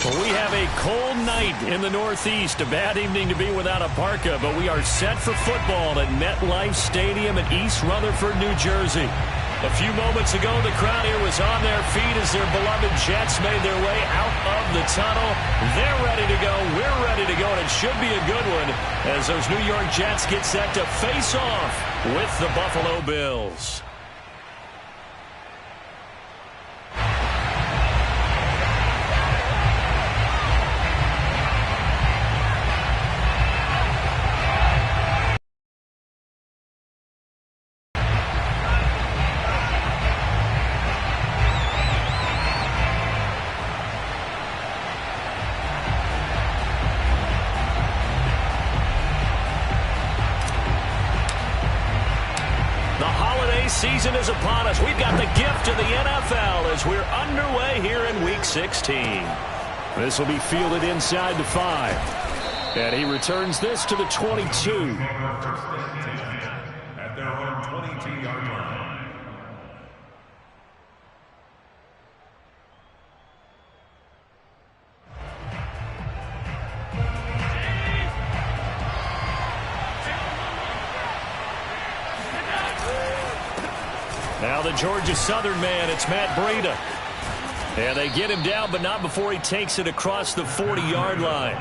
Well, we have a cold night in the Northeast. A bad evening to be without a parka, but we are set for football at MetLife Stadium in East Rutherford, New Jersey. A few moments ago, the crowd here was on their feet as their beloved Jets made their way out of the tunnel. They're ready to go. We're ready to go, and it should be a good one as those New York Jets get set to face off with the Buffalo Bills. Season is upon us. We've got the gift of the NFL as we're underway here in Week 16. This will be fielded inside the 5. And he returns this to the 22. At their own 22-yard line. Now the Georgia Southern man, it's Matt Breida. And they get him down, but not before he takes it across the 40-yard line.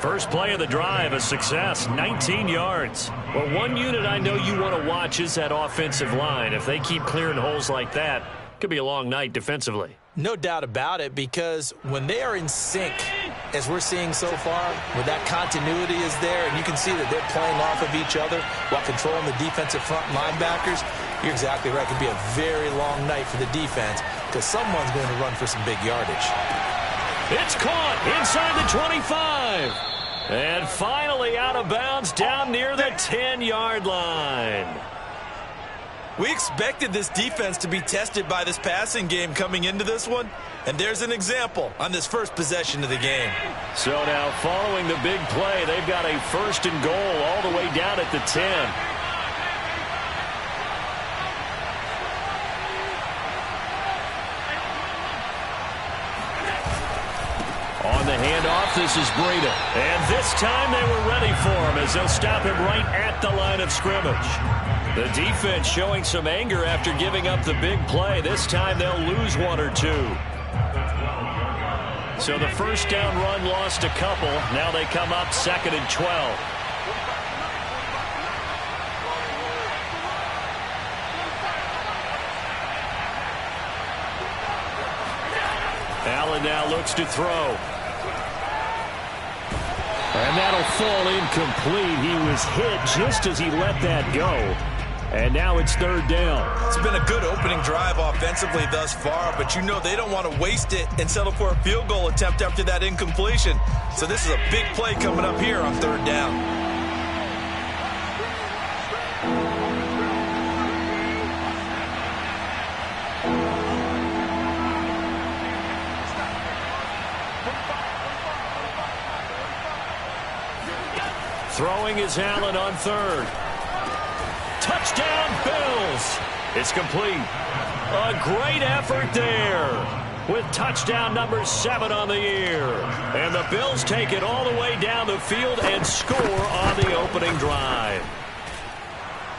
First play of the drive, a success, 19 yards. Well, one unit I know you want to watch is that offensive line. If they keep clearing holes like that, it could be a long night defensively. No doubt about it, because when they are in sync, as we're seeing so far, where that continuity is there, and you can see that they're playing off of each other while controlling the defensive front linebackers, you're exactly right. It could be a very long night for the defense because someone's going to run for some big yardage. It's caught inside the 25. And finally out of bounds down near the 10-yard line. We expected this defense to be tested by this passing game coming into this one, and there's an example on this first possession of the game. So now following the big play, they've got a first and goal all the way down at the 10. On the handoff, this is Breida. And this time they were ready for him as they'll stop him right at the line of scrimmage. The defense showing some anger after giving up the big play. This time they'll lose one or two. So the first down run lost a couple. Now they come up 2nd and 12. Allen now looks to throw. And that'll fall incomplete. He was hit just as he let that go. And now it's 3rd down. It's been a good opening drive offensively thus far, but you know they don't want to waste it and settle for a field goal attempt after that incompletion. So this is a big play coming up here on 3rd down. Throwing is Allen on 3rd. Touchdown, Bills. It's complete. A great effort there with touchdown number 7 on the year. And the Bills take it all the way down the field and score on the opening drive.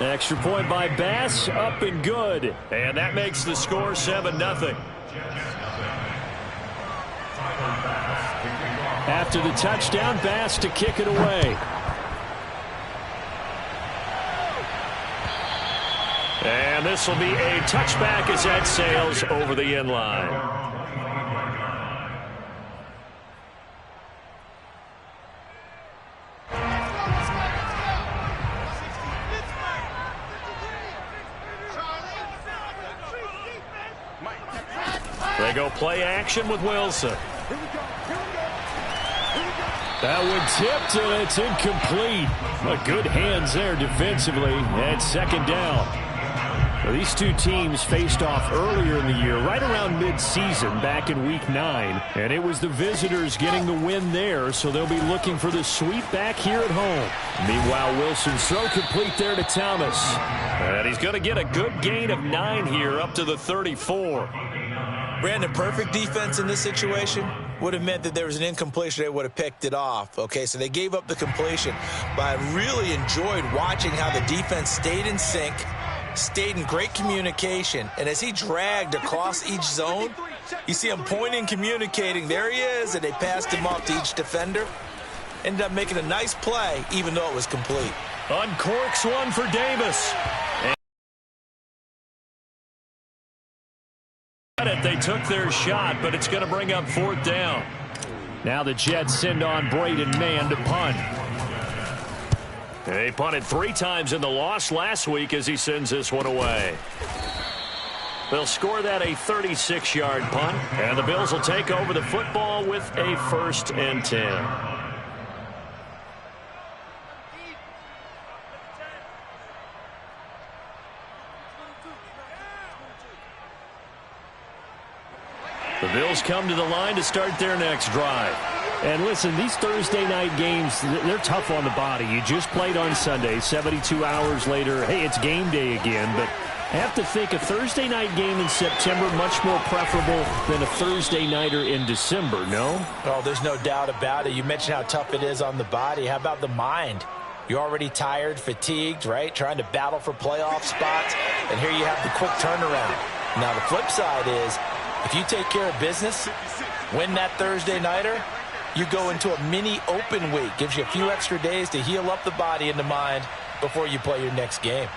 Extra point by Bass, up and good. And that makes the score 7-0. After the touchdown, Bass to kick it away. And this will be a touchback as that sails over the end line. They go play action with Wilson. That one tipped, and it's incomplete. But good hands there defensively at 2nd down. Well, these two teams faced off earlier in the year, right around mid-season, back in Week 9. And it was the visitors getting the win there, so they'll be looking for the sweep back here at home. Meanwhile, Wilson's throw complete there to Thomas. And he's going to get a good gain of 9 here up to the 34. Brandon, perfect defense in this situation. would have meant that there was an incompletion. They would have picked it off. Okay, so they gave up the completion. But I really enjoyed watching how the defense stayed in sync, stayed in great communication, and as he dragged across each zone, you see him pointing, communicating. There he is, and they passed him off to each defender. Ended up making a nice play, even though it was complete. Uncorks one for Davis. They took their shot, but it's going to bring up 4th down. Now the Jets send on Braden Mann to punt. They punted 3 times in the loss last week as he sends this one away. They'll score that a 36-yard punt, and the Bills will take over the football with a 1st and 10. The Bills come to the line to start their next drive. And listen, these Thursday night games, they're tough on the body. You just played on Sunday, 72 hours later, hey, it's game day again. But I have to think a Thursday night game in September much more preferable than a Thursday nighter in December, no? Oh, there's no doubt about it. You mentioned how tough it is on the body. How about the mind? You're already tired, fatigued, right? Trying to battle for playoff spots. And here you have the quick turnaround. Now, the flip side is, if you take care of business, win that Thursday nighter, you go into a mini open week. Gives you a few extra days to heal up the body and the mind before you play your next game.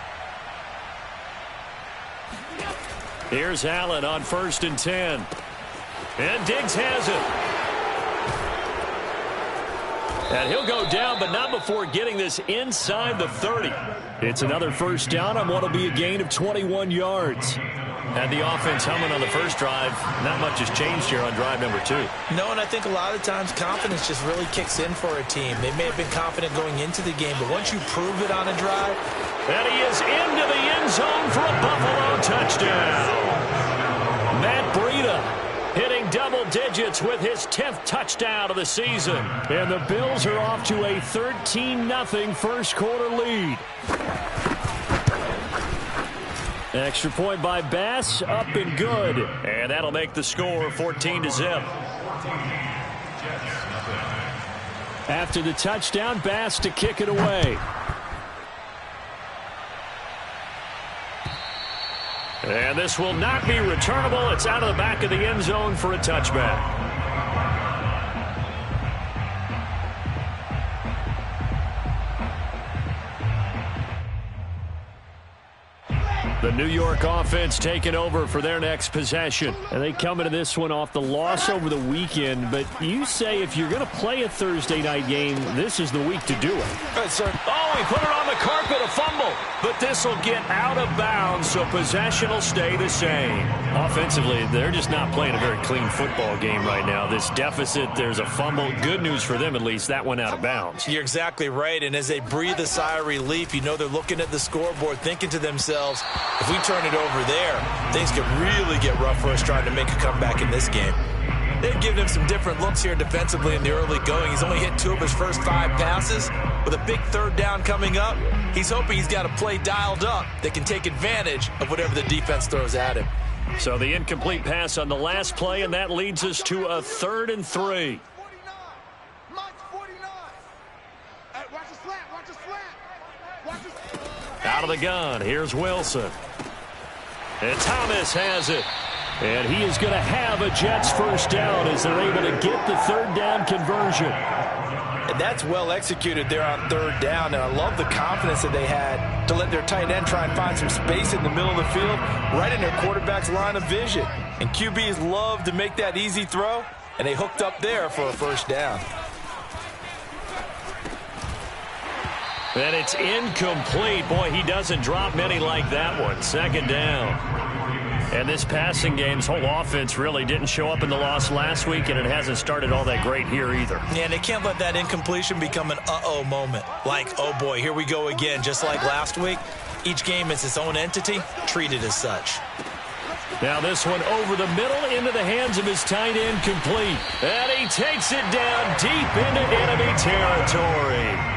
Here's Allen on 1st and 10. And Diggs has it. And he'll go down, but not before getting this inside the 30. It's another 1st down on what will be a gain of 21 yards. And the offense humming on the first drive. Not much has changed here on drive number 2. No, and I think a lot of times confidence just really kicks in for a team. They may have been confident going into the game, but once you prove it on a drive. And he is into the end zone for a Buffalo touchdown. Matt Breida hitting double digits with his 10th touchdown of the season. And the Bills are off to a 13-0 first quarter lead. Extra point by Bass, up and good. And that'll make the score 14-0. After the touchdown, Bass to kick it away. And this will not be returnable. It's out of the back of the end zone for a touchback. The New York offense taking over for their next possession. And they come into this one off the loss over the weekend. But you say if you're going to play a Thursday night game, this is the week to do it. Right, sir. Oh, he put it on the carpet, a fumble. But this will get out of bounds, so possession will stay the same. Offensively, they're just not playing a very clean football game right now. This deficit, there's a fumble. Good news for them, at least. That went out of bounds. You're exactly right. And as they breathe a sigh of relief, you know they're looking at the scoreboard, thinking to themselves, if we turn it over there, things could really get rough for us trying to make a comeback in this game. They've given him some different looks here defensively in the early going. He's only hit 2 of his first 5 passes. With a big 3rd down coming up, he's hoping he's got a play dialed up that can take advantage of whatever the defense throws at him. So the incomplete pass on the last play, and that leads us to a 3rd and 3. Out of the gun, here's Wilson. And Thomas has it. And he is going to have a Jets 1st down as they're able to get the 3rd down conversion. And that's well executed there on 3rd down. And I love the confidence that they had to let their tight end try and find some space in the middle of the field, right in their quarterback's line of vision. And QBs love to make that easy throw, and they hooked up there for a 1st down. And it's incomplete. Boy, he doesn't drop many like that one. 2nd down. And this passing game's whole offense really didn't show up in the loss last week, and it hasn't started all that great here either. Yeah, and they can't let that incompletion become an uh-oh moment. Like, oh boy, here we go again. Just like last week, each game is its own entity, treated as such. Now this one over the middle into the hands of his tight end, complete. And he takes it down deep into enemy territory.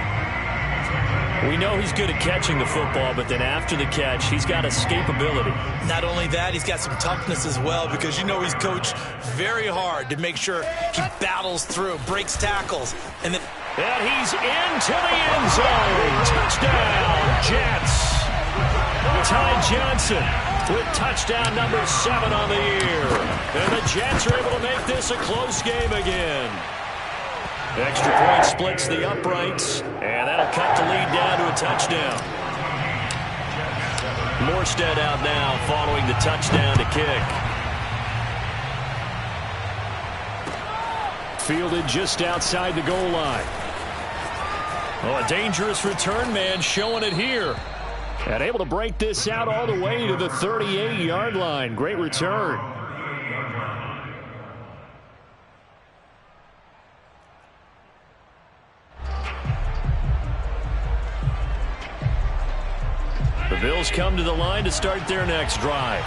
We know he's good at catching the football, but then after the catch, he's got escapability. Not only that, he's got some toughness as well, because you know he's coached very hard to make sure he battles through, breaks tackles, and then... And he's into the end zone. Touchdown, Jets. Ty Johnson with touchdown number 7 on the year. And the Jets are able to make this a close game again. Extra point splits the uprights, and that'll cut the lead down to a touchdown. Morstead out now following the touchdown to kick. Fielded just outside the goal line. Oh, a dangerous return man showing it here. And able to break this out all the way to the 38-yard line. Great return. The Bills come to the line to start their next drive.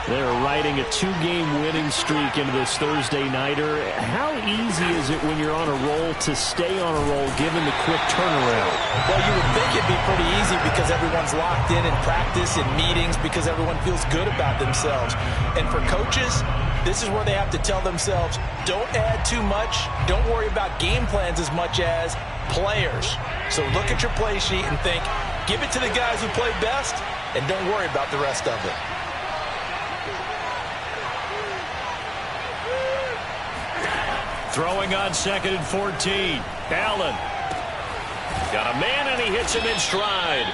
They're riding a 2-game winning streak into this Thursday nighter. How easy is it when you're on a roll to stay on a roll given the quick turnaround? Well, you would think it'd be pretty easy because everyone's locked in practice and meetings, because everyone feels good about themselves. And for coaches, this is where they have to tell themselves, don't add too much, don't worry about game plans as much as players. So look at your play sheet and think, give it to the guys who play best, and don't worry about the rest of it. Throwing on 2nd and 14. Allen. Got a man, and he hits him in stride.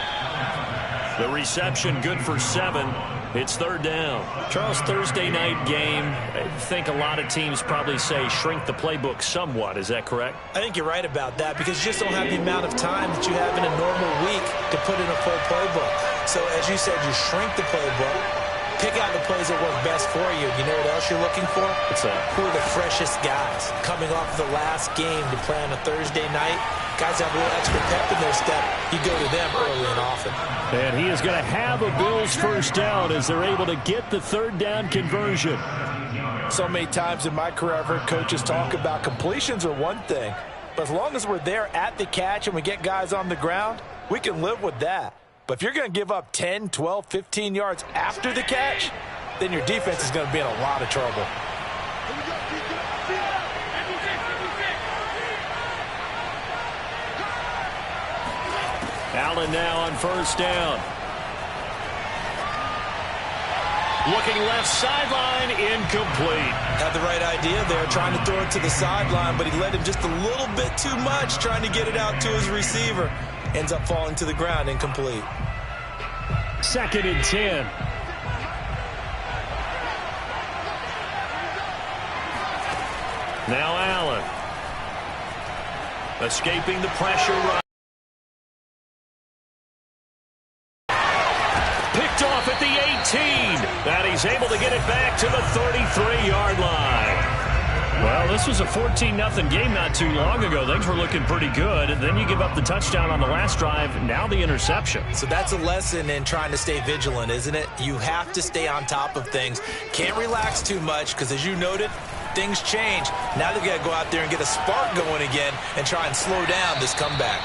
The reception good for 7. It's 3rd down. Charles, Thursday night game, I think a lot of teams probably say shrink the playbook somewhat. Is that correct? I think you're right about that, because you just don't have the amount of time that you have in a normal week to put in a full playbook. So as you said, you shrink the playbook. Pick out the plays that work best for you. You know what else you're looking for? What's that? Who are the freshest guys coming off the last game to play on a Thursday night? Guys have a little extra pep in their step. You go to them early and often. And he is going to have a Bills first down as they're able to get the 3rd down conversion. So many times in my career, I've heard coaches talk about completions are one thing, but as long as we're there at the catch and we get guys on the ground, we can live with that. But if you're going to give up 10, 12, 15 yards after the catch, then your defense is going to be in a lot of trouble. Allen now on 1st down. Looking left sideline, incomplete. Had the right idea there, trying to throw it to the sideline, but he led him just a little bit too much, trying to get it out to his receiver. Ends up falling to the ground, incomplete. 2nd and 10. Now Allen. Escaping the pressure run. Picked off at the 18. And he's able to get it back to the 33-yard line. Well, this was a 14-0 game not too long ago. Things were looking pretty good. And then you give up the touchdown on the last drive. Now the interception. So that's a lesson in trying to stay vigilant, isn't it? You have to stay on top of things. Can't relax too much because, as you noted, things change. Now they've got to go out there and get a spark going again and try and slow down this comeback.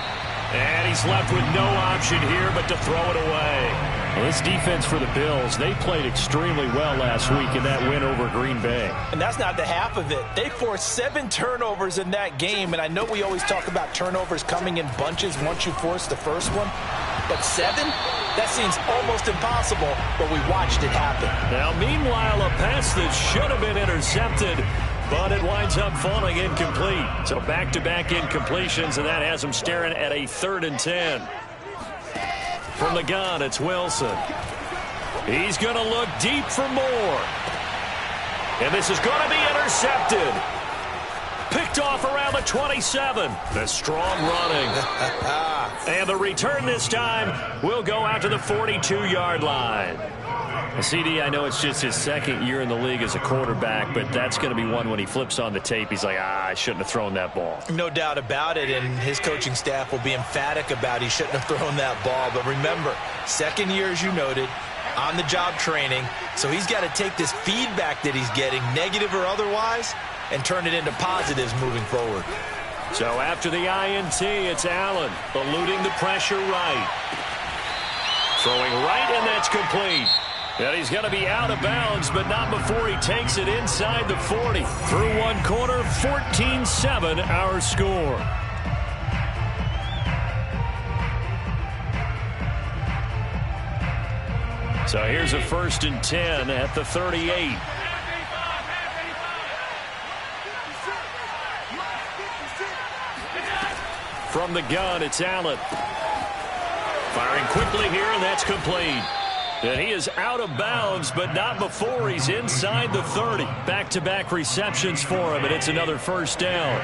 And he's left with no option here but to throw it away. Well, this defense for the Bills, they played extremely well last week in that win over Green Bay. And that's not the half of it. They forced 7 turnovers in that game, and I know we always talk about turnovers coming in bunches once you force the first one, but 7? That seems almost impossible, but we watched it happen. Now, meanwhile, a pass that should have been intercepted, but it winds up falling incomplete. So back-to-back incompletions, and that has them staring at a 3rd and 10. From the gun, it's Wilson. He's going to look deep for more. And this is going to be intercepted. Picked off around the 27. The strong running. And the return this time will go out to the 42-yard line. CD, I know it's just his 2nd year in the league as a quarterback, but that's going to be one when he flips on the tape. He's like, I shouldn't have thrown that ball. No doubt about it, and his coaching staff will be emphatic about he shouldn't have thrown that ball. But remember, 2nd year, as you noted, on-the-job training, so he's got to take this feedback that he's getting, negative or otherwise, and turn it into positives moving forward. So after the INT, it's Allen eluding the pressure right. Throwing right, and that's complete. And he's going to be out of bounds, but not before he takes it inside the 40. Through one quarter, 14-7 our score. So here's a 1st and 10 at the 38. From the gun, it's Allen. Firing quickly here, and that's complete. And he is out of bounds, but not before he's inside the 30. Back-to-back receptions for him, and it's another 1st down.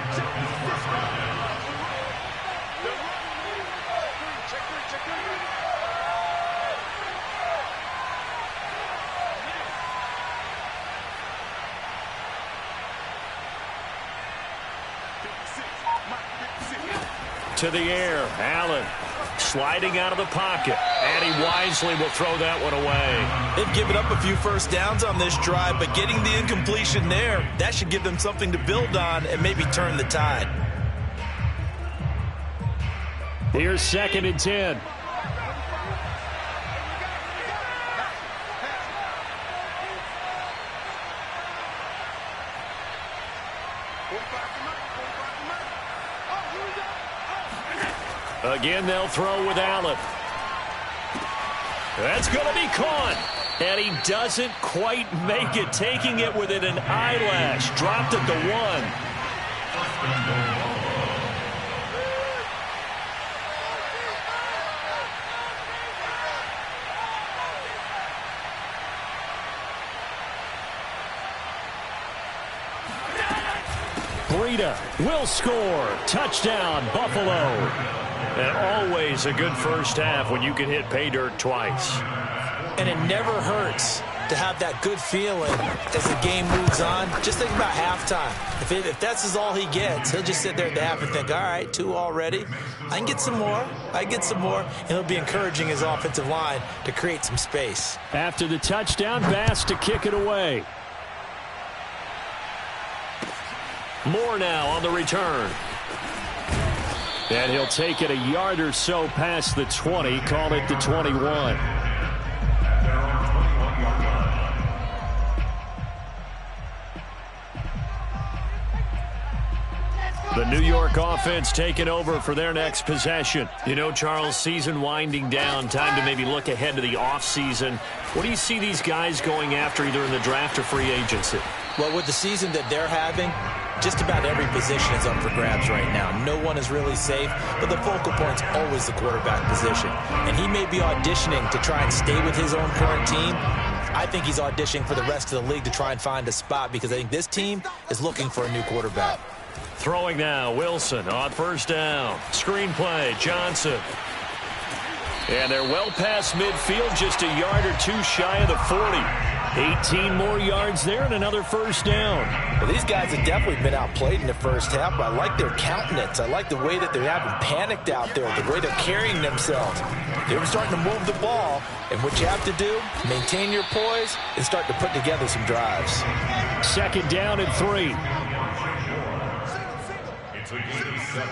To the air, Allen sliding out of the pocket, and he wisely will throw that one away. They've given up a few 1st downs on this drive, but getting the incompletion there, that should give them something to build on and maybe turn the tide. Here's 2nd and 10. Again, they'll throw with Allen. That's going to be caught. And he doesn't quite make it, taking it within an eyelash. Dropped at the 1. Breida will score. Touchdown, Buffalo. And always a good 1st half when you can hit pay dirt twice. And it never hurts to have that good feeling as the game moves on. Just think about halftime. If that's all he gets, he'll just sit there at the half and think, all right, 2 already. I can get some more. And he'll be encouraging his offensive line to create some space. After the touchdown, Bass to kick it away. More now on the return. And he'll take it a yard or so past the 20, call it the 21. The New York offense taking over for their next possession. You know, Charles, season winding down, time to maybe look ahead to the offseason. What do you see these guys going after either in the draft or free agency? Well, with the season that they're having, just about every position is up for grabs right now. No one is really safe, but the focal point's always the quarterback position. And he may be auditioning to try and stay with his own current team. I think he's auditioning for the rest of the league to try and find a spot because I think this team is looking for a new quarterback. Throwing now, Wilson on 1st down. Screen play, Johnson. And they're well past midfield, just a yard or 2 shy of the 40. 18 more yards there and another 1st down. Well, these guys have definitely been outplayed in the 1st half, but I like their countenance. I like the way that they're having panicked out there, the way they're carrying themselves. They're starting to move the ball, and what you have to do, maintain your poise and start to put together some drives. 2nd down and 3. It's a gain of 7.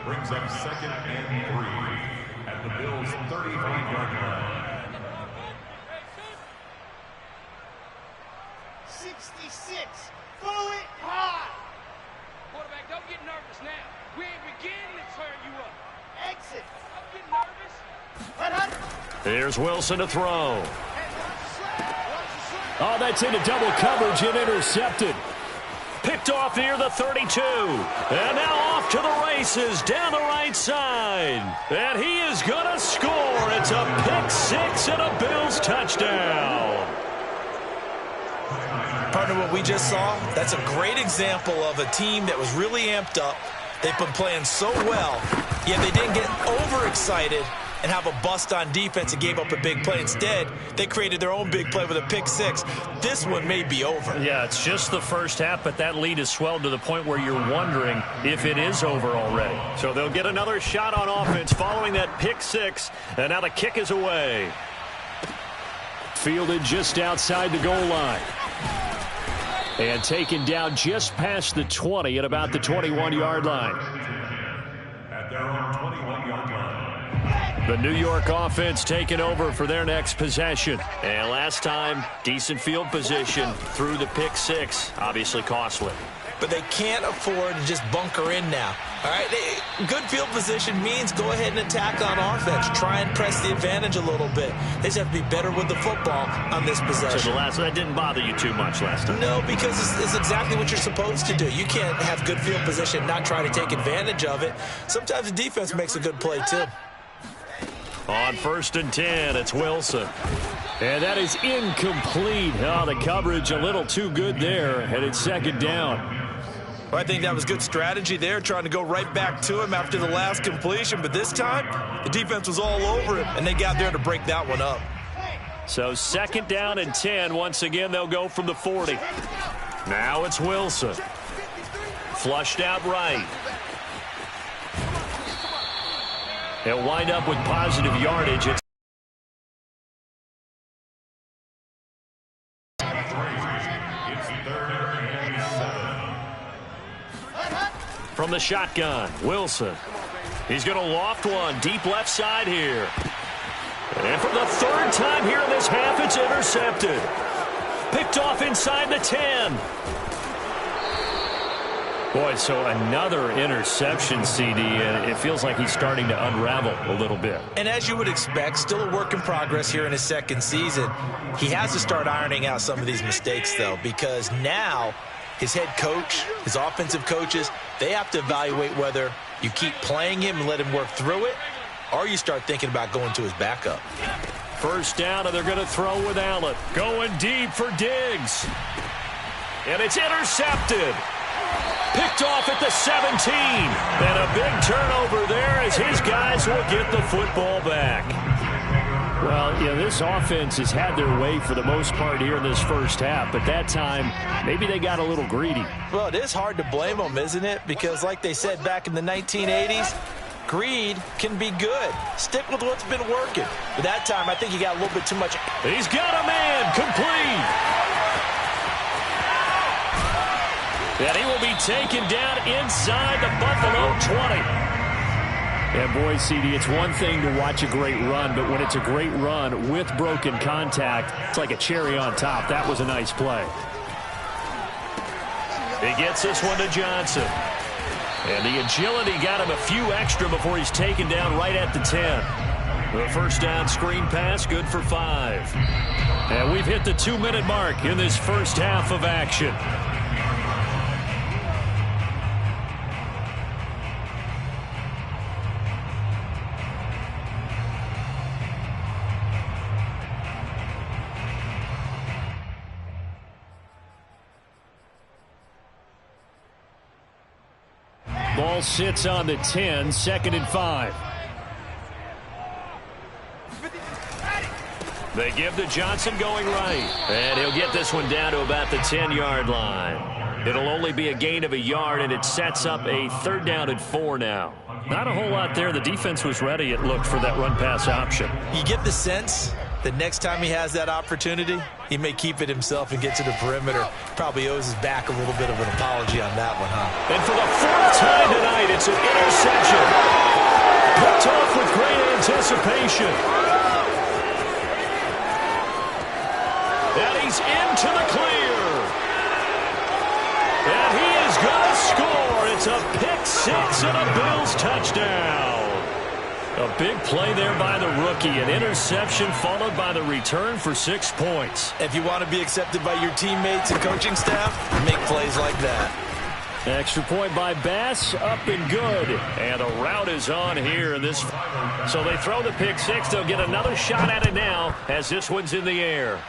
Brings up 2nd and 3 at the Bills' 35-yard line. 66. Throw it high. Quarterback, don't get nervous now. We ain't beginning to turn you up. Exit. Don't get nervous. Here's Wilson to throw. Oh, that's into double coverage and intercepted. Picked off near the 32. And now off to the races down the right side. And he is going to score. It's a pick 6 and a Bills touchdown. Partner, what we just saw, that's a great example of a team that was really amped up. They've been playing so well, yet they didn't get overexcited and have a bust on defense and gave up a big play. Instead, they created their own big play with a pick 6. This one may be over. Yeah, it's just the 1st half, but that lead has swelled to the point where you're wondering if it is over already. So they'll get another shot on offense following that pick 6, and now the kick is away. Fielded just outside the goal line. And taken down just past the 20 at about the 21-yard line. At their own 21-yard line. The New York offense taking over for their next possession. And last time, decent field position through the pick six. Obviously costly. But they can't afford to just bunker in now. All right, good field position means go ahead and attack on offense. Try and press the advantage a little bit. They just have to be better with the football on this possession. So that didn't bother you too much last time? No, because it's exactly what you're supposed to do. You can't have good field position and not try to take advantage of it. Sometimes the defense makes a good play, too. On 1st and 10, it's Wilson. And that is incomplete. Oh, the coverage a little too good there, and it's 2nd down. Well, I think that was good strategy there, trying to go right back to him after the last completion. But this time, the defense was all over him, and they got there to break that one up. So 2nd down and 10. Once again, they'll go from the 40. Now it's Wilson. Flushed out right. He'll wind up with positive yardage. It's from the shotgun, Wilson. He's going to loft one deep left side here. And for the 3rd time here in this half, it's intercepted. Picked off inside the 10. Boy, so another interception, CD, and it feels like he's starting to unravel a little bit. And as you would expect, still a work in progress here in his 2nd season. He has to start ironing out some of these mistakes, though, because now his head coach, his offensive coaches, they have to evaluate whether you keep playing him and let him work through it, or you start thinking about going to his backup. 1st down, and they're going to throw with Allen. Going deep for Diggs. And it's intercepted. Picked off at the 17. And a big turnover there as his guys will get the football back. Well, yeah, this offense has had their way for the most part here in this 1st half, but that time, maybe they got a little greedy. Well, it is hard to blame them, isn't it? Because like they said back in the 1980s, greed can be good. Stick with what's been working. But that time, I think you got a little bit too much. He's got a man complete. And he will be taken down inside the Buffalo 20. And boy, CD, it's one thing to watch a great run, but when it's a great run with broken contact, it's like a cherry on top. That was a nice play. He gets this one to Johnson. And the agility got him a few extra before he's taken down right at the 10. The 1st down screen pass, good for 5. And we've hit the 2-minute mark in this 1st half of action. Ball sits on the 10, 2nd and 5. They give to Johnson going right. And he'll get this one down to about the 10-yard line. It'll only be a gain of a yard, and it sets up a 3rd down and 4 now. Not a whole lot there. The defense was ready, it looked, for that run-pass option. You get the sense that next time he has that opportunity, he may keep it himself and get to the perimeter. Probably owes his back a little bit of an apology on that one, huh? And for the 4th time tonight, it's an interception. Picked off with great anticipation. And he's into the clear. And he is going to score. It's a pick 6 and a Bills touchdown. A big play there by the rookie. An interception followed by the return for 6 points. If you want to be accepted by your teammates and coaching staff, make plays like that. Extra point by Bass, up and good. And the route is on here in this. So they throw the pick 6. They'll get another shot at it now as this one's in the air.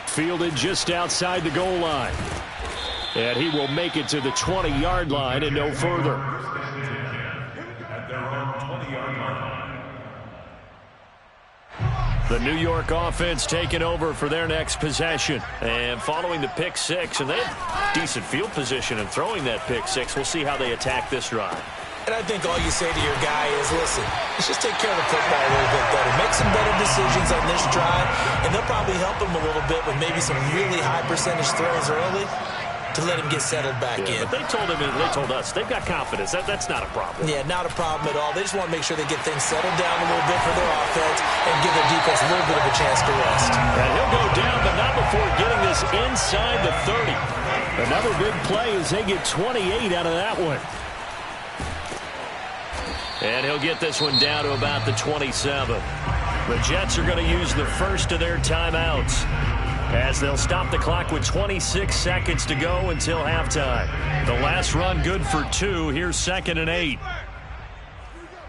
Fielded just outside the goal line. And he will make it to the 20-yard line and no further. The New York offense taking over for their next possession. And following the pick 6, and they have decent field position in throwing that pick 6. We'll see how they attack this drive. And I think all you say to your guy is, listen, let's just take care of the football a little bit better. Make some better decisions on this drive, and they'll probably help him a little bit with maybe some really high percentage throws early to let him get settled back in. But they told him, and they told us, they've got confidence. That's not a problem. Yeah, not a problem at all. They just want to make sure they get things settled down a little bit for their offense and give their defense a little bit of a chance to rest. And he'll go down, but not before getting this inside the 30. Another big play as they get 28 out of that one. And he'll get this one down to about the 27. The Jets are going to use the first of their timeouts as they'll stop the clock with 26 seconds to go until halftime. The last run good for 2. Here's 2nd and 8.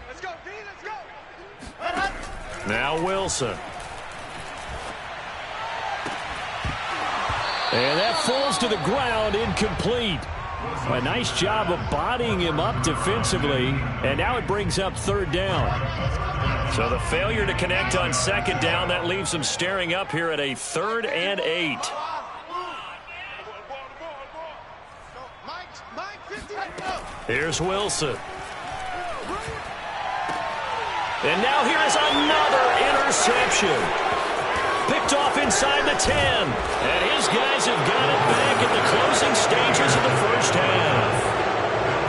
Let's go, D, let's go. Now Wilson. And that falls to the ground, incomplete. A nice job of bodying him up defensively, and now it brings up 3rd down. So the failure to connect on 2nd down, that leaves him staring up here at a 3rd and 8. Here's Wilson. And now here is another interception. Picked off inside the 10. And his guys have got it back in the closing stages of the first half.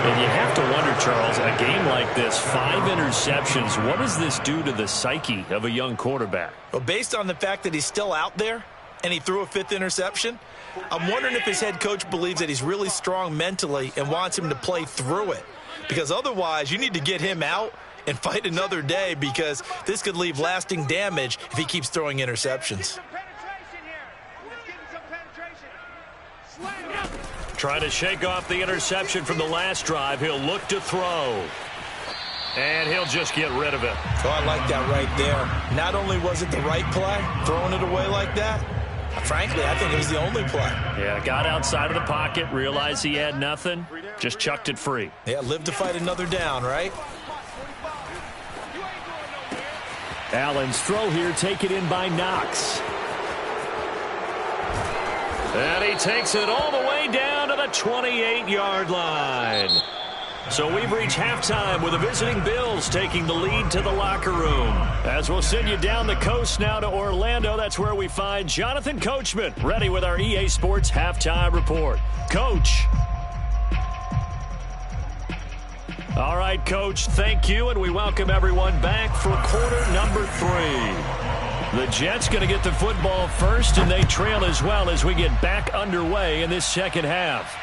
And you have to wonder, Charles, a game like this, 5 interceptions, what does this do to the psyche of a young quarterback? Well, based on the fact that he's still out there and he threw a 5th interception, I'm wondering if his head coach believes that he's really strong mentally and wants him to play through it. Because otherwise, you need to get him out and fight another day, because this could leave lasting damage if he keeps throwing interceptions. Trying to shake off the interception from the last drive. He'll look to throw. And he'll just get rid of it. Oh, I like that right there. Not only was it the right play, throwing it away like that, frankly, I think it was the only play. Yeah, got outside of the pocket, realized he had nothing, just chucked it free. Yeah, live to fight another down, right? Allen's throw here taken in by Knox. And he takes it all the way down to the 28-yard line. So we've reached halftime with the visiting Bills taking the lead to the locker room. As we'll send you down the coast now to Orlando, that's where we find Jonathan Coachman, ready with our EA Sports halftime report. Coach. All right, Coach, thank you, and we welcome everyone back for quarter number 3. The Jets going to get the football first, and they trail as well as we get back underway in this second half.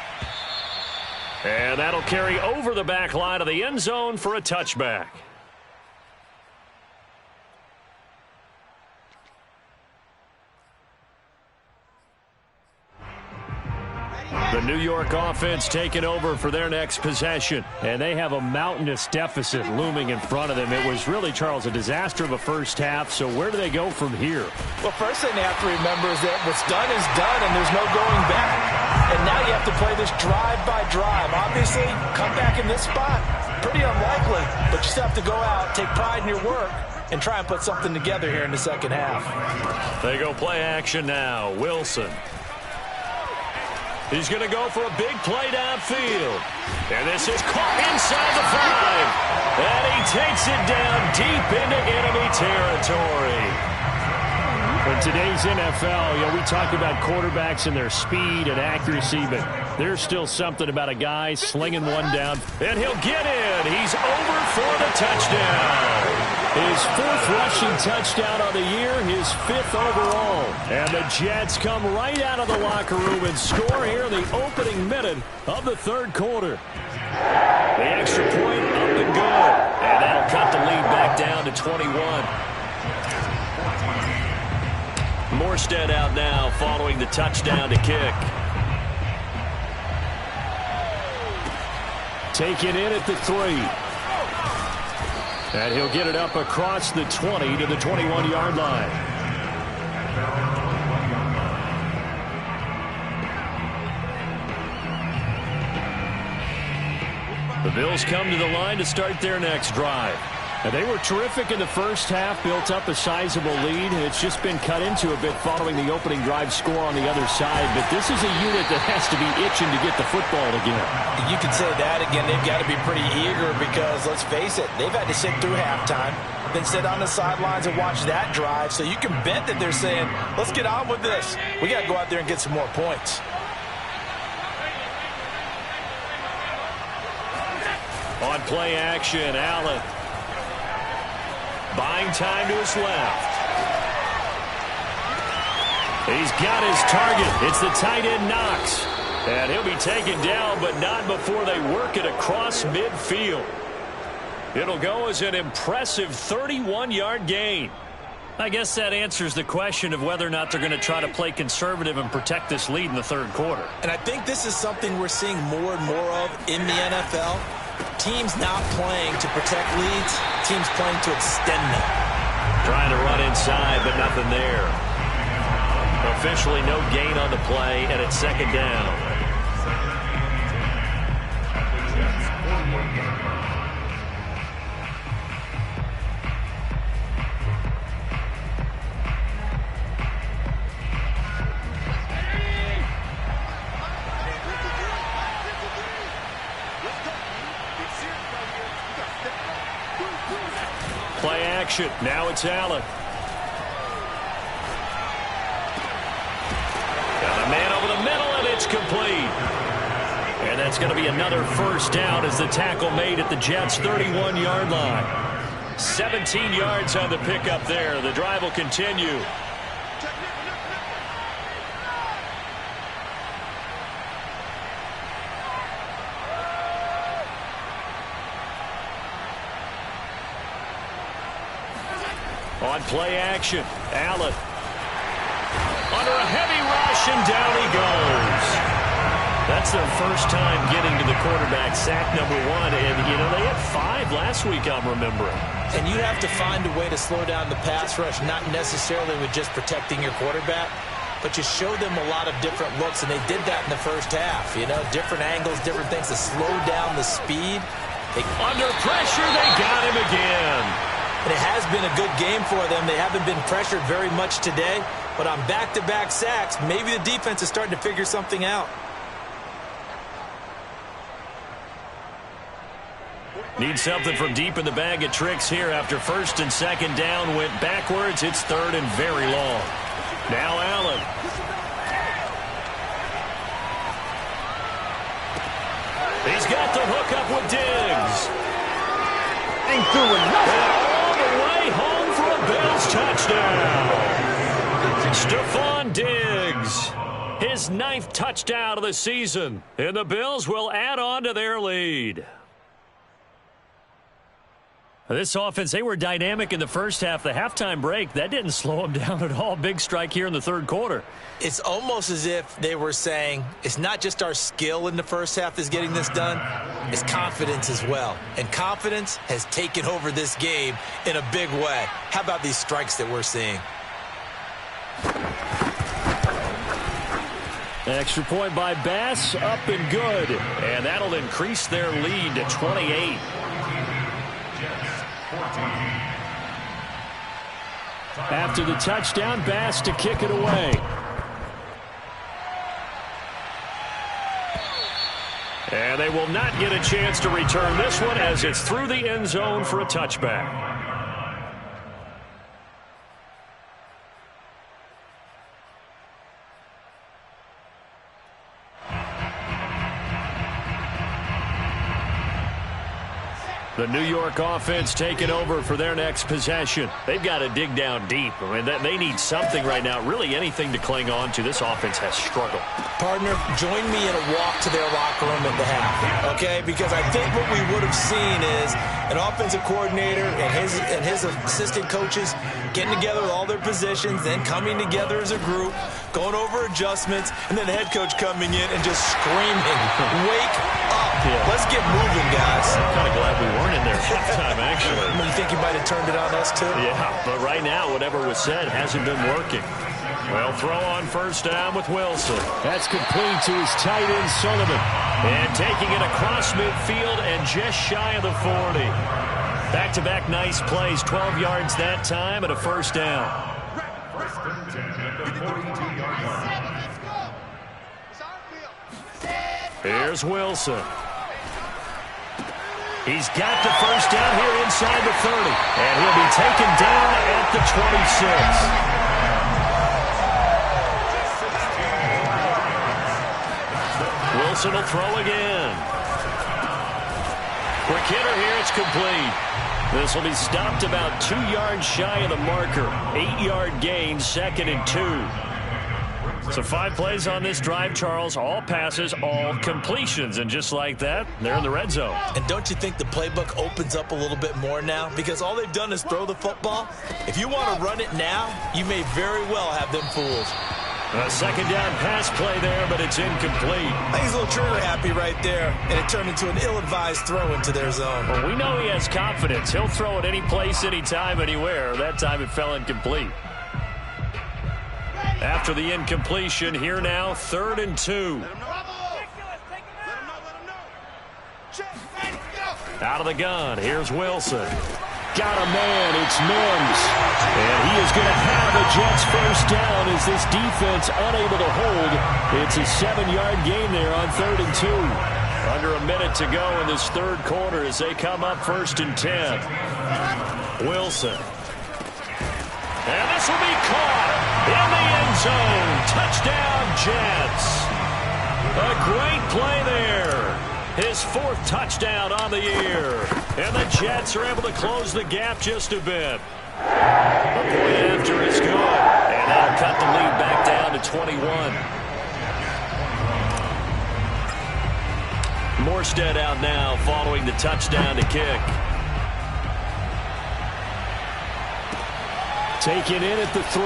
And that'll carry over the back line of the end zone for a touchback. The New York offense taking over for their next possession. And they have a mountainous deficit looming in front of them. It was really, Charles, a disaster of a first half. So where do they go from here? Well, first thing they have to remember is that what's done is done, and there's no going back. And now you have to play this drive by drive. Obviously, come back in this spot, pretty unlikely. But you still have to go out, take pride in your work, and try and put something together here in the second half. They go play action now. Wilson. He's going to go for a big play downfield. And this is caught inside the 5. And he takes it down deep into enemy territory. In today's NFL, we talk about quarterbacks and their speed and accuracy, but there's still something about a guy slinging one down. And he'll get in. He's over for the touchdown. His 4th rushing touchdown of the year, his 5th overall. And the Jets come right out of the locker room and score here in the opening minute of the 3rd quarter. The extra point up and good. And that'll cut the lead back down to 21. Morstead out now following the touchdown to kick. Taken in at the 3. And he'll get it up across the 20 to the 21-yard line. The Bills come to the line to start their next drive. They were terrific in the first half, built up a sizable lead. It's just been cut into a bit following the opening drive score on the other side. But this is a unit that has to be itching to get the football again. You can say that again. They've got to be pretty eager because, let's face it, they've had to sit through halftime, then sit on the sidelines and watch that drive. So you can bet that they're saying, let's get on with this. We got to go out there and get some more points. On play action, Allen. Buying time to his left. He's got his target. It's the tight end Knox. And he'll be taken down, but not before they work it across midfield. It'll go as an impressive 31-yard gain. I guess that answers the question of whether or not they're going to try to play conservative and protect this lead in the third quarter. And I think this is something we're seeing more and more of in the NFL. Teams not playing to protect leads, teams playing to extend them. Trying to run inside, but nothing there. Officially no gain on the play, and it's second down. Play action. Now it's Allen. Got a man over the middle, and it's complete. And that's going to be another first down as the tackle made at the Jets' 31-yard line. 17 yards on the pickup there. The drive will continue. On play action, Allen. Under a heavy rush, and down he goes. That's their first time getting to the quarterback, sack number 1. And, you know, they had 5 last week, I'm remembering. And you have to find a way to slow down the pass rush, not necessarily with just protecting your quarterback, but you show them a lot of different looks, and they did that in the first half. You know, different angles, different things to slow down the speed. Under pressure, they got him again. And it has been a good game for them. They haven't been pressured very much today, but on back-to-back sacks, maybe the defense is starting to figure something out. Need something from deep in the bag of tricks here after first and second down went backwards. It's third and very long. Now Allen. He's got the hook up with Diggs. Ain't doing nothing. Home for a Bills touchdown. Stephon Diggs, his 9th touchdown of the season, and the Bills will add on to their lead. This offense, they were dynamic in the first half. The halftime break, that didn't slow them down at all. Big strike here in the third quarter. It's almost as if they were saying, it's not just our skill in the first half that's getting this done, it's confidence as well. And confidence has taken over this game in a big way. How about these strikes that we're seeing? Extra point by Bass, up and good. And that'll increase their lead to 28. After the touchdown, Bass to kick it away. And they will not get a chance to return this one as it's through the end zone for a touchback. The New York offense taking over for their next possession. They've got to dig down deep. I mean, they need something right now, really anything to cling on to. This offense has struggled. Partner, join me in a walk to their locker room at the half, okay? Because I think what we would have seen is an offensive coordinator and his assistant coaches getting together with all their positions, then coming together as a group, going over adjustments, and then the head coach coming in and just screaming, wake up. Yeah. Let's get moving, guys. I'm kind of glad we weren't in there halftime, actually. You think you might have turned it on us, too? Yeah, but right now, whatever was said hasn't been working. Well, throw on first down with Wilson. That's complete to his tight end, Sullivan. And taking it across midfield and just shy of the 40. Back-to-back nice plays, 12 yards that time and a first down. First and 10 at the 42-yard line. Here's Wilson. He's got the first down here inside the 30. And he'll be taken down at the 26. Wilson will throw again. Quick hitter here, it's complete. This will be stopped about 2 yards shy of the marker. 8-yard gain, 2nd and 2. So 5 plays on this drive, Charles. All passes, all completions. And just like that, they're in the red zone. And don't you think the playbook opens up a little bit more now? Because all they've done is throw the football. If you want to run it now, you may very well have them fooled. A second down pass play there, but it's incomplete. I think he's a little trigger happy right there, and it turned into an ill-advised throw into their zone. Well, we know he has confidence. He'll throw it any place, anytime, anywhere. That time it fell incomplete. After the incompletion, here now, 3rd and 2. Out of the gun, here's Wilson. Got a man, it's Mims. And he is going to have a Jets first down as this defense unable to hold. It's a 7-yard gain there on 3rd and 2. Under a minute to go in this 3rd quarter as they come up 1st and 10. Wilson. And this will be caught in the end zone. Touchdown, Jets. A great play there. His 4th touchdown on the year. And the Jets are able to close the gap just a bit. The point after is good. And that'll cut the lead back down to 21. Morstead out now following the touchdown to kick. Taken in at the 3.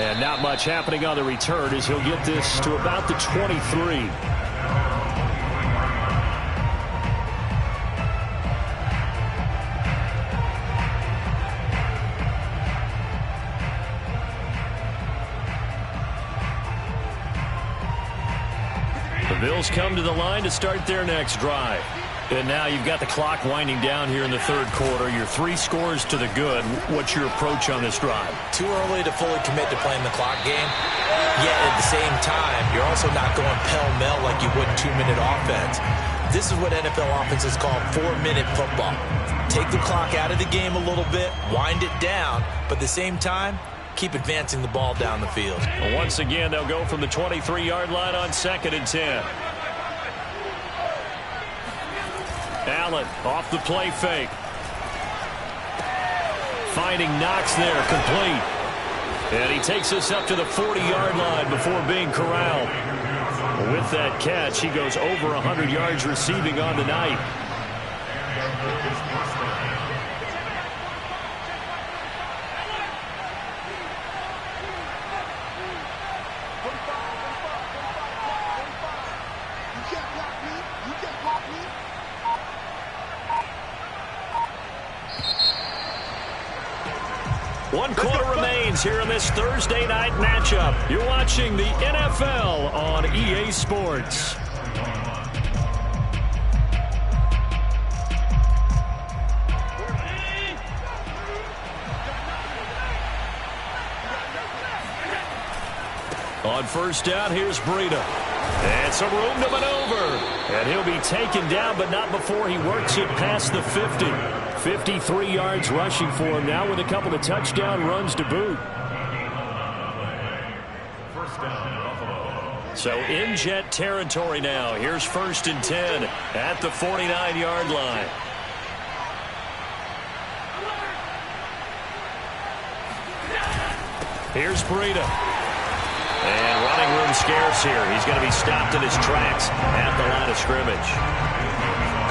And not much happening on the return as he'll get this to about the 23. The Bills come to the line to start their next drive. And now you've got the clock winding down here in the 3rd quarter. You're 3 scores to the good. What's your approach on this drive? Too early to fully commit to playing the clock game. Yet at the same time, you're also not going pell-mell like you would in 2-minute offense. This is what NFL offenses call 4-minute football. Take the clock out of the game a little bit, wind it down, but at the same time, keep advancing the ball down the field. Well, once again, they'll go from the 23-yard line on 2nd and 10. Allen off the play fake. Finding Knox there, complete. And he takes us up to the 40-yard line before being corralled. With that catch, he goes over 100 yards receiving on the night. One quarter remains here in this Thursday night matchup. You're watching the NFL on EA Sports. On first down, here's Breida. And some room to maneuver. And he'll be taken down, but not before he works it past the 50. 53 yards rushing for him now with a couple of touchdown runs to boot. First down, Buffalo. So in Jet territory now. Here's 1st and 10 at the 49-yard line. Here's Breida. And running room scarce here. He's going to be stopped in his tracks at the line of scrimmage.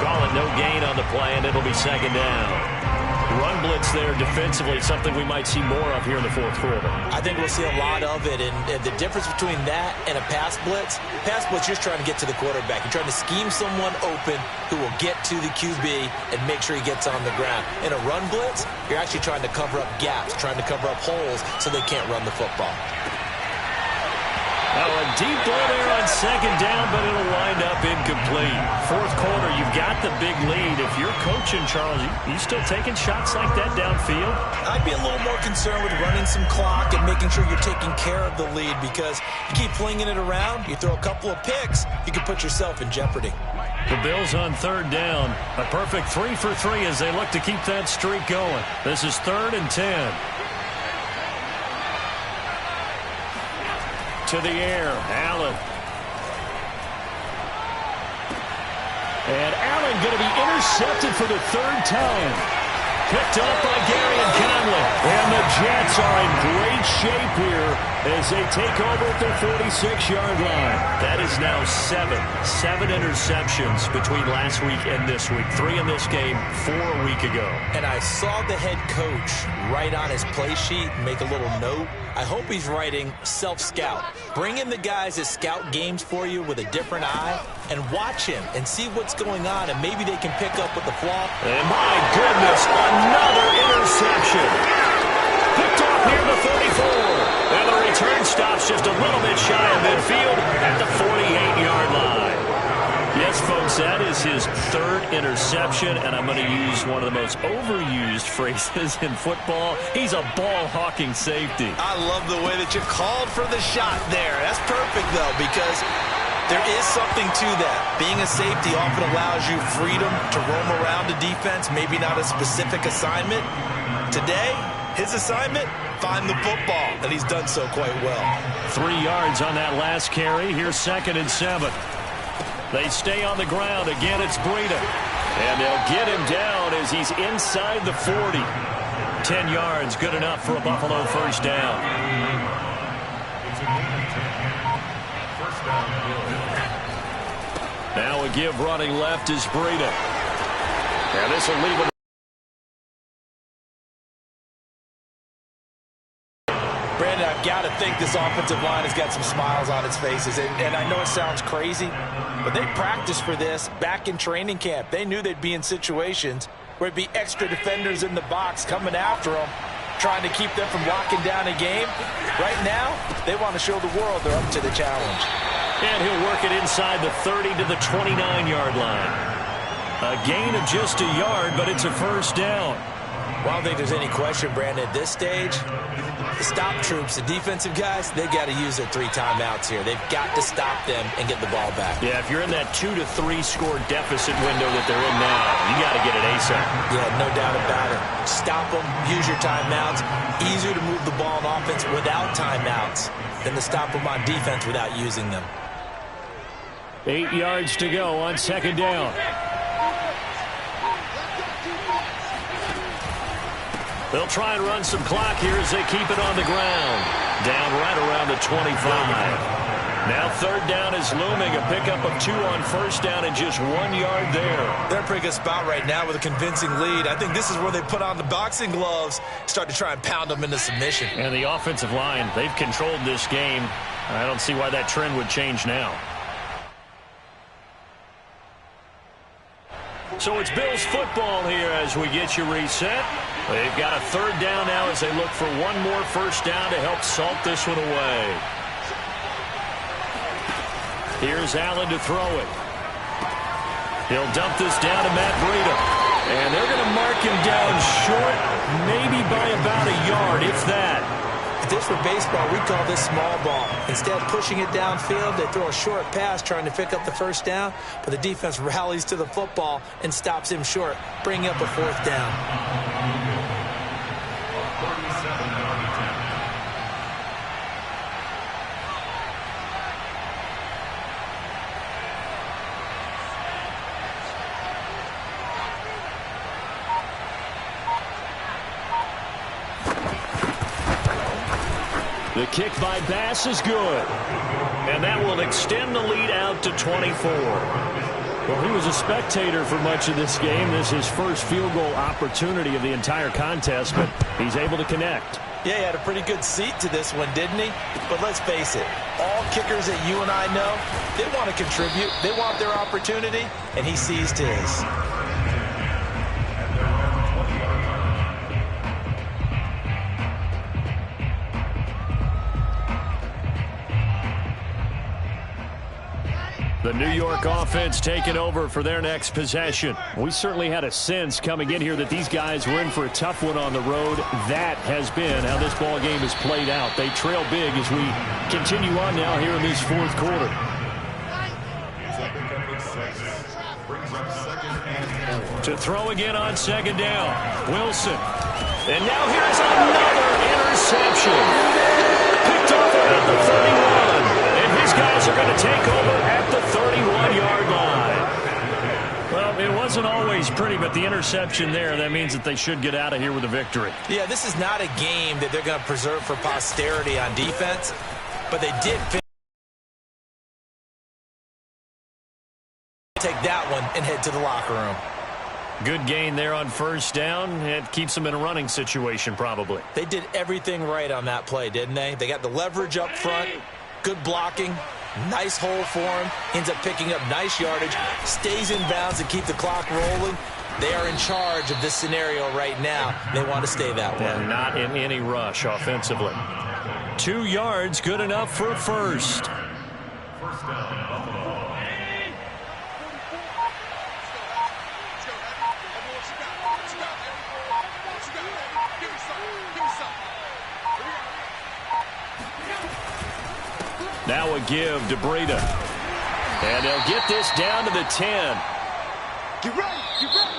Call it no gain on the play, and it'll be 2nd down. Run blitz there defensively, something we might see more of here in the 4th quarter. I think we'll see a lot of it, and the difference between that and a pass blitz, you're just trying to get to the quarterback. You're trying to scheme someone open who will get to the QB and make sure he gets on the ground. In a run blitz, you're actually trying to cover up gaps, trying to cover up holes so they can't run the football. Oh, a deep ball there on second down, but it'll wind up incomplete. Fourth quarter, you've got the big lead. If you're coaching, Charles, you still taking shots like that downfield? I'd be a little more concerned with running some clock and making sure you're taking care of the lead, because you keep flinging it around, you throw a couple of picks, you can put yourself in jeopardy. The Bills on third down. A perfect 3 for 3 as they look to keep that streak going. This is 3rd and 10. To the air, Allen. And Allen going to be intercepted for the 3rd time. Picked up by Gary and Conley. And the Jets are in great shape here as they take over at their 46-yard line. That is now 7 interceptions between last week and this week. 3 in this game, 4 a week ago. And I saw the head coach write on his play sheet, make a little note. I hope he's writing self-scout. Bring in the guys that scout games for you with a different eye and watch him and see what's going on, and maybe they can pick up with the flaw. And my goodness, another interception. Picked off near the 34. And the return stops just a little bit shy of midfield at the 48-yard line. Yes, folks, that is his 3rd interception, and I'm going to use one of the most overused phrases in football. He's a ball-hawking safety. I love the way that you called for the shot there. That's perfect, though, because there is something to that. Being a safety often allows you freedom to roam around the defense, maybe not a specific assignment. Today, his assignment, find the football, and he's done so quite well. 3 yards on that last carry. Here's 2nd and 7. They stay on the ground. Again, it's Breida. And they'll get him down as he's inside the 40. 10 yards, good enough for a Buffalo first down. Now a give running left is Breida. And this will leave him. Brandon, I've got to think this offensive line has got some smiles on its faces. And I know it sounds crazy, but they practiced for this back in training camp. They knew they'd be in situations where it'd be extra defenders in the box coming after them, trying to keep them from locking down a game. Right now, they want to show the world they're up to the challenge. And he'll work it inside the 30 to the 29-yard line. A gain of just a yard, but it's a first down. Well, I don't think there's any question, Brandon, at this stage, the stop troops, the defensive guys, they've got to use their 3 timeouts here. They've got to stop them and get the ball back. Yeah, if you're in that 2 to 3 score deficit window that they're in now, you got to get it ASAP. Yeah, no doubt about it. Stop them, use your timeouts. Easier to move the ball on offense without timeouts than to stop them on defense without using them. 8 yards to go on 2nd down. They'll try and run some clock here as they keep it on the ground. Down right around the 25. Now 3rd down is looming. A pickup of 2 on first down and just 1 yard there. They're in a pretty good spot right now with a convincing lead. I think this is where they put on the boxing gloves, start to try and pound them into submission. And the offensive line, they've controlled this game. I don't see why that trend would change now. So it's Bills football here as we get you reset. They've got a 3rd down now as they look for 1 more first down to help salt this one away. Here's Allen to throw it. He'll dump this down to Matt Breida. And they're going to mark him down short, maybe by about a yard, if that. If this were baseball, we'd call this small ball. Instead of pushing it downfield, they throw a short pass trying to pick up the first down, but the defense rallies to the football and stops him short, bringing up a 4th down. The kick by Bass is good. And that will extend the lead out to 24. Well, he was a spectator for much of this game. This is his first field goal opportunity of the entire contest, but he's able to connect. Yeah, he had a pretty good seat to this one, didn't he? But let's face it, all kickers that you and I know, they want to contribute. They want their opportunity, and he seized his. The New York offense taking over for their next possession. We certainly had a sense coming in here that these guys were in for a tough one on the road. That has been how this ball game has played out. They trail big as we continue on now here in this fourth quarter. To throw again on second down. Wilson. And now here's another interception. Picked off at the 31. And his guys are going to take over at the 31-yard line. Well, it wasn't always pretty, but the interception there, that means that they should get out of here with a victory. Yeah, this is not a game that they're going to preserve for posterity on defense, but they did take that one and head to the locker room. Good gain there on first down. It keeps them in a running situation, probably. They did everything right on that play, didn't they? They got the leverage up front, good blocking, nice hole for him, ends up picking up nice yardage, stays in bounds and keep the clock rolling. They are in charge of this scenario right now. They want to stay that way. And not in any rush offensively. 2 yards, good enough for a first. First down, Buffalo. Now a give to Breida. And they'll get this down to the 10. Get ready, get ready.